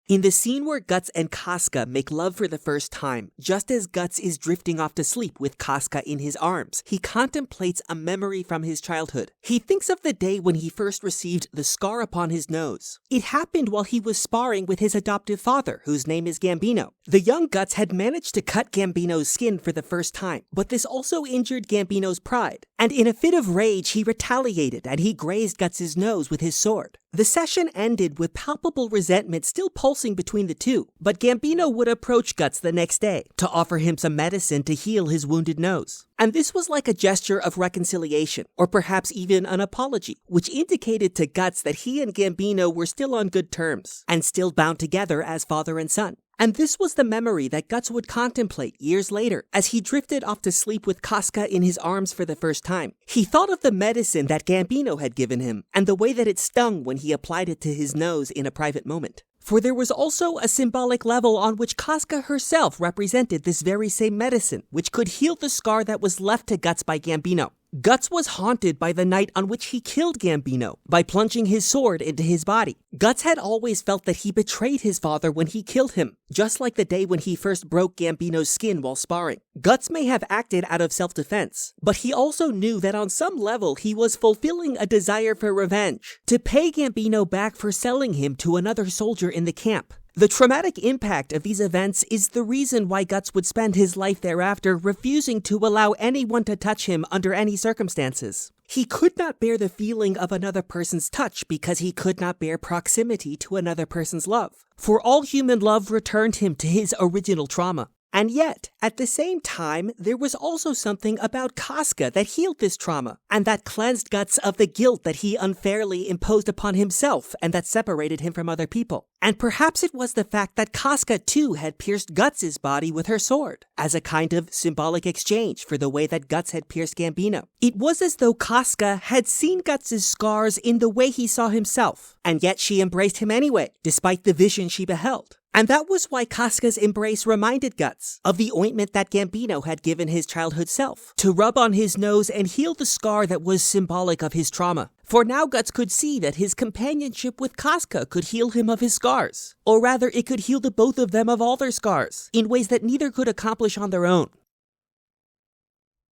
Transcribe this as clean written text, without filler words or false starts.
In the scene where Guts and Casca make love for the first time, just as Guts is drifting off to sleep with Casca in his arms, he contemplates a memory from his childhood. He thinks of the day when he first received the scar upon his nose. It happened while he was sparring with his adoptive father, whose name is Gambino. The young Guts had managed to cut Gambino's skin for the first time, but this also injured Gambino's pride. And in a fit of rage, he retaliated and he grazed Guts' nose with his sword. The session ended with palpable resentment still pulsing between the two, but Gambino would approach Guts the next day to offer him some medicine to heal his wounded nose. And this was like a gesture of reconciliation, or perhaps even an apology, which indicated to Guts that he and Gambino were still on good terms, and still bound together as father and son. And this was the memory that Guts would contemplate years later, as he drifted off to sleep with Casca in his arms for the first time. He thought of the medicine that Gambino had given him, and the way that it stung when he applied it to his nose in a private moment. For there was also a symbolic level on which Casca herself represented this very same medicine, which could heal the scar that was left to Guts by Gambino. Guts was haunted by the night on which he killed Gambino by plunging his sword into his body. Guts had always felt that he betrayed his father when he killed him, just like the day when he first broke Gambino's skin while sparring. Guts may have acted out of self-defense, but he also knew that on some level he was fulfilling a desire for revenge, to pay Gambino back for selling him to another soldier in the camp. The traumatic impact of these events is the reason why Guts would spend his life thereafter refusing to allow anyone to touch him under any circumstances. He could not bear the feeling of another person's touch because he could not bear proximity to another person's love. For all human love returned him to his original trauma. And yet, at the same time, there was also something about Casca that healed this trauma, and that cleansed Guts of the guilt that he unfairly imposed upon himself and that separated him from other people. And perhaps it was the fact that Casca too had pierced Guts' body with her sword, as a kind of symbolic exchange for the way that Guts had pierced Gambino. It was as though Casca had seen Guts' scars in the way he saw himself, and yet she embraced him anyway, despite the vision she beheld. And that was why Casca's embrace reminded Guts of the ointment that Gambino had given his childhood self, to rub on his nose and heal the scar that was symbolic of his trauma. For now Guts could see that his companionship with Casca could heal him of his scars. Or rather, it could heal the both of them of all their scars, in ways that neither could accomplish on their own.